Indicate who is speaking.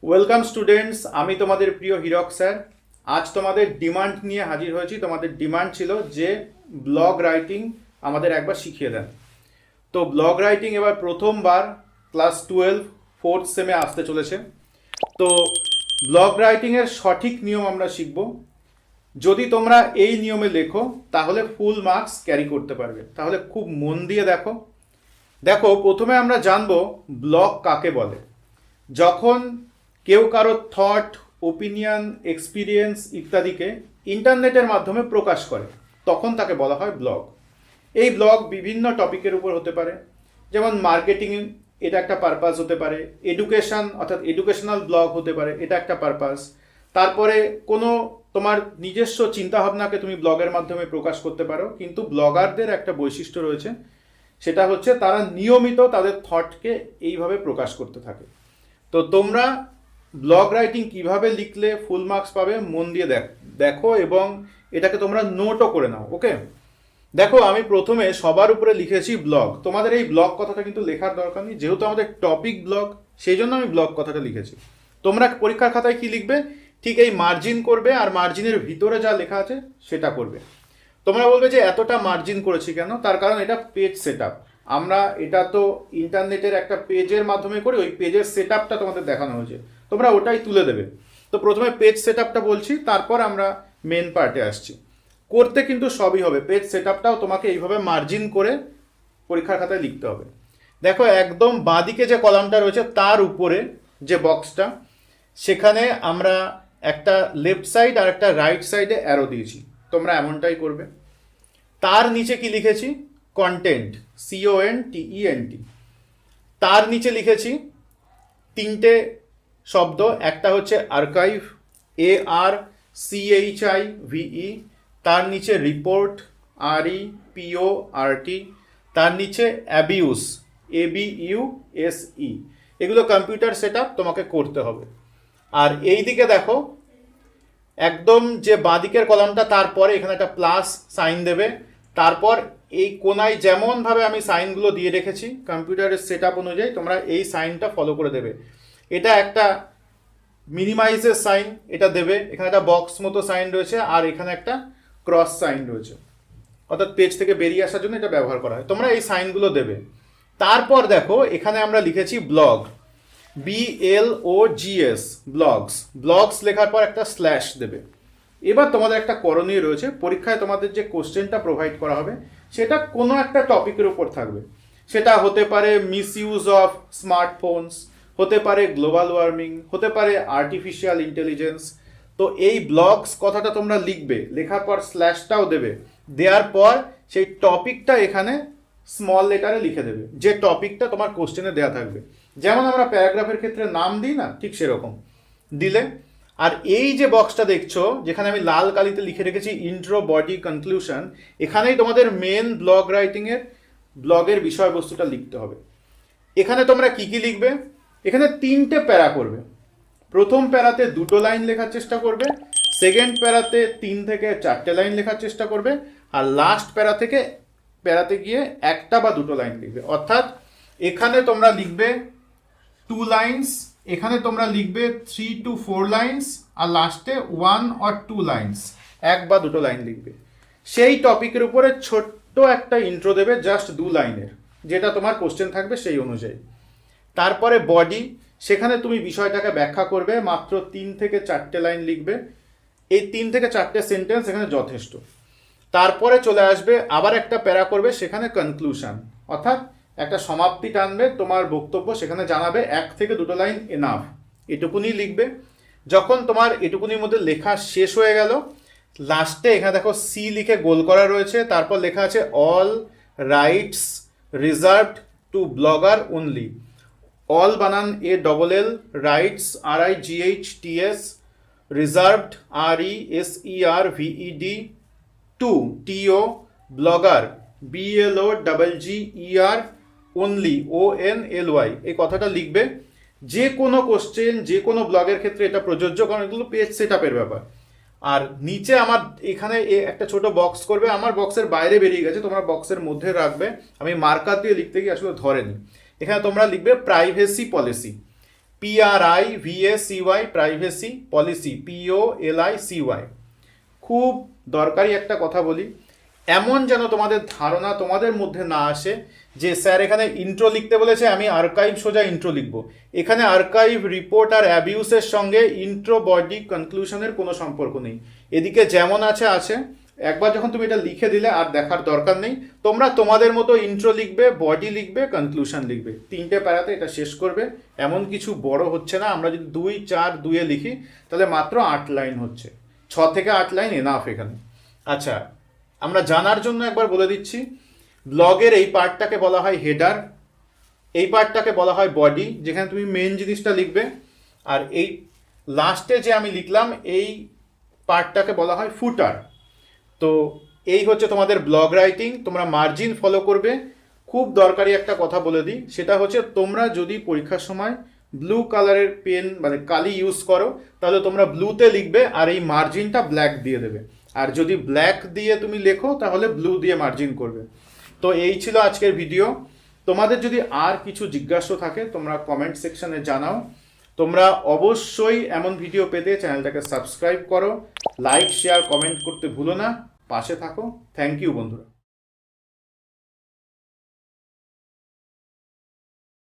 Speaker 1: Welcome students, আমি তোমাদের প্রিয় হিরক স্যার। আজ তোমাদের ডিমান্ড নিয়ে হাজির হয়েছি। তোমাদের ডিমান্ড ছিল যে ব্লগ রাইটিং আমাদের একবার শিখিয়ে দেন। তো ব্লগ রাইটিং এবার প্রথমবার ক্লাস 12 ফোর্থ সেমে আসতে চলেছে। তো ব্লগ রাইটিংয়ের সঠিক নিয়ম আমরা শিখব। যদি তোমরা এই নিয়মে লেখো তাহলে ফুল মার্কস ক্যারি করতে পারবে। তাহলে খুব মন দিয়ে দেখো। প্রথমে আমরা জানবো ব্লগ কাকে বলে। যখন কেউ কারো থট, ওপিনিয়ন, এক্সপিরিয়েন্স ইত্যাদিকে ইন্টারনেটের মাধ্যমে প্রকাশ করে তখন তাকে বলা হয় ব্লগ। এই ব্লগ বিভিন্ন টপিকের উপর হতে পারে, যেমন মার্কেটিং, এটা একটা পারপাস হতে পারে। এডুকেশন অর্থাৎ এডুকেশনাল ব্লগ হতে পারে, এটা একটা পারপাস। তারপরে কোনো তোমার নিজস্ব চিন্তাভাবনাকে তুমি ব্লগের মাধ্যমে প্রকাশ করতে পারো। কিন্তু ব্লগারদের একটা বৈশিষ্ট্য রয়েছে, সেটা হচ্ছে তারা নিয়মিত তাদের থটকে এইভাবে প্রকাশ করতে থাকে। তো তোমরা ব্লগ রাইটিং কিভাবে লিখলে ফুল মার্কস পাবে মন দিয়ে দেখো এবং এটাকে তোমরা নোটও করে নাও। ওকে, দেখো আমি প্রথমে সবার উপরে লিখেছি ব্লগ। তোমাদের এই ব্লগ কথাটা কিন্তু লেখার দরকার নেই, যেহেতু আমাদের টপিক ব্লগ, সেই জন্য আমি ব্লগ কথাটা লিখেছি। তোমরা পরীক্ষার খাতায় কি লিখবে, ঠিক এই মার্জিন করবে আর মার্জিনের ভিতরে যা লেখা আছে সেটা করবে। তোমরা বলবে যে এতটা মার্জিন করেছি কেন, তার কারণ এটা পেজ সেট আপ। আমরা এটা তো ইন্টারনেটের একটা পেজের মাধ্যমে করি, ওই পেজের সেট আপটা তোমাদের দেখানো হয়েছে, তোমরা ওটাই তুলে দেবে। তো প্রথমে পেজ সেট আপটা বলছি, তারপর আমরা মেন পার্টে আসছি। করতে কিন্তু সবই হবে। পেজ সেট আপটাও তোমাকে এইভাবে মার্জিন করে পরীক্ষার খাতায় লিখতে হবে। দেখো একদম বাঁদিকে যে কলামটা রয়েছে তার উপরে যে বক্সটা, সেখানে আমরা একটা লেফট সাইড আর একটা রাইট সাইডে অ্যারো দিয়েছি, তোমরা এমনটাই করবে। তার নিচে কি লিখেছি, কন্টেন্ট, CONTENT। তার নিচে লিখেছি তিনটে শব্দ, একটা হচ্ছে আর্কাইভ, ARCHIVE। তার নিচে রিপোর্ট, REPORT। তার নিচে অ্যাবিউস, ABUSE। এগুলো কম্পিউটার সেট আপ তোমাকে করতে হবে। আর এই দিকে দেখো একদম যে বাঁদিকের কলামটা, তারপরে এখানে একটা প্লাস সাইন দেবে। তারপর এই কোনায় যেমনভাবে আমি সাইনগুলো দিয়ে রেখেছি কম্পিউটারের সেট আপ অনুযায়ী, তোমরা এই সাইনটা ফলো করে দেবে। এটা একটা মিনিমাইজের সাইন, এটা দেবে। এখানে একটা বক্স মতো সাইন রয়েছে আর এখানে একটা ক্রস সাইন রয়েছে, অর্থাৎ পেজ থেকে বেরিয়ে আসার জন্য এটা ব্যবহার করা হয়। তোমরা এই সাইনগুলো দেবে। তারপর দেখো এখানে আমরা লিখেছি ব্লগ, BLOGS, ব্লগস। ব্লগস লেখার পর একটা স্ল্যাশ দেবে। এবার তোমাদের একটা করণীয় রয়েছে, পরীক্ষায় তোমাদের যে কোশ্চেনটা প্রোভাইড করা হবে সেটা কোনো একটা টপিকের উপর থাকবে। সেটা হতে পারে মিসইউজ অফ স্মার্টফোনস, হতে পারে গ্লোবাল ওয়ার্মিং, হতে পারে আর্টিফিশিয়াল ইন্টেলিজেন্স। তো এই ব্লগস কথাটা তোমরা লিখবে, লেখার পর স্ল্যাশটাও দেবে। দেওয়ার পর সেই টপিকটা এখানে স্মল লেটারে লিখে দেবে, যে টপিকটা তোমার কোশ্চেনে দেওয়া থাকবে। যেমন আমরা প্যারাগ্রাফের ক্ষেত্রে নাম দিই না, ঠিক সেরকম দিলে। আর এই যে বক্সটা দেখছো, যেখানে আমি লাল কালিতে লিখে রেখেছি ইন্ট্রো, বডি, কনক্লুশন, এখানেই তোমাদের মেন ব্লগ রাইটিংয়ের ব্লগের বিষয়বস্তুটা লিখতে হবে। এখানে তোমরা কি কি লিখবে, এখানে তিনটে প্যারা করবে। প্রথম প্যারাতে 2টো লাইন লেখার চেষ্টা করবে, সেকেন্ড প্যারাতে 3 থেকে 4টে লাইন লেখার চেষ্টা করবে, আর লাস্ট প্যারাতে গিয়ে 1টা বা 2টো লাইন লিখবে। অর্থাৎ এখানে তোমরা লিখবে 2 লাইনস, এখানে তোমরা লিখবে 3 to 4 লাইনস, আর লাস্টে 1 or 2 লাইনস, 1 বা 2টো লাইন লিখবে। সেই টপিকের উপরে ছোট্ট একটা ইন্ট্রো দেবে, জাস্ট 2 লাইনের, যেটা তোমার কোশ্চেন থাকবে সেই অনুযায়ী। তারপরে বডি, সেখানে তুমি বিষয়টাকে ব্যাখ্যা করবে, মাত্র 3 থেকে 4টে লাইন লিখবে। এই 3 থেকে 4টে সেন্টেন্স এখানে যথেষ্ট। তারপরে চলে আসবে আবার একটা প্যারা করবে, সেখানে কনক্লুশন, অর্থাৎ একটা সমাপ্তি টানবে তোমার বক্তব্য, সেখানে জানাবে 1 থেকে 2টো লাইন এনাফ, এটুকুনি লিখবে। যখন তোমার এটুকুনির মধ্যে লেখা শেষ হয়ে গেল, লাস্টে এখানে দেখো সি লিখে গোল করা রয়েছে, তারপর লেখা আছে all rights reserved to blogger only. All বানান ALL, rights RIGHTS, reserved RESERVED, to TO, blogger BLOGGER, only ONLY। এই কথাটা লিখবে। যে কোনো কোশ্চেন, যে কোনো ব্লগের ক্ষেত্রে এটা প্রযোজ্য, কারণ এগুলো পেজ সেট আপের ব্যাপার। আর নিচে আমার এখানে একটা ছোট বক্স করবে, আমার বক্সের বাইরে বেরিয়ে গেছে, তোমরা বক্সের মধ্যে রাখবে। আমি মার্কার দিয়ে লিখতে গিয়ে আসলে ধরেনি। এখানে তোমরা লিখবে privacy policy, PRIVACY, privacy, policy POLICY। খুব দরকারি একটা কথা বলি, এমন যেন তোমাদের ধারণা তোমাদের মধ্যে না আসে যে স্যার এখানে ইন্ট্রো লিখতে বলেছে, আমি আর্কাইভ সোজা ইন্ট্রো লিখবো। এখানে আর্কাইভ, রিপোর্ট আর অ্যাবিউসের সঙ্গে ইন্ট্রো, বডি, কনক্লুশনের কোনো সম্পর্ক নেই। এদিকে যেমন আছে আছে, একবার যখন তুমি এটা লিখে দিলে আর দেখার দরকার নেই। তোমরা তোমাদের মতো ইন্ট্রো লিখবে, বডি লিখবে, কনক্লুশন লিখবে, 3টে প্যারাতে এটা শেষ করবে। এমন কিছু বড় হচ্ছে না। আমরা যদি 2, 4, 2 লিখি তাহলে মাত্র 8 লাইন হচ্ছে। 6 থেকে 8 লাইন এনাফ এখানে। আচ্ছা, আমরা জানার জন্য একবার বলে দিচ্ছি, ব্লগের এই পার্টটাকে বলা হয় হেডার, এই পার্টটাকে বলা হয় বডি, যেখানে তুমি মেন জিনিসটা লিখবে, আর এই লাস্টে যে আমি লিখলাম এই পার্টটাকে বলা হয় ফুটার। তো এই হচ্ছে তোমাদের ব্লগ রাইটিং। তোমরা মার্জিন ফলো করবে। খুব দরকারি একটা কথা বলে দিই, সেটা হচ্ছে তোমরা যদি পরীক্ষার সময় ব্লু কালারের পেন মানে কালি ইউজ করো, তাহলে তোমরা ব্লুতে লিখবে আর এই মার্জিনটা ব্ল্যাক দিয়ে দেবে। আর যদি ব্ল্যাক দিয়ে তুমি লেখো তাহলে ব্লু দিয়ে মার্জিন করবে। তো এই ছিল আজকের ভিডিও। তোমাদের যদি আর কিছু জিজ্ঞাসা থাকে তোমরা কমেন্ট সেকশনে জানাও। তোমরা অবশ্যই এমন ভিডিও পেতে চ্যানেলটাকে সাবস্ক্রাইব করো, লাইক, শেয়ার, কমেন্ট করতে ভুলো না। পাশে থাকো। থ্যাংক ইউ বন্ধুরা।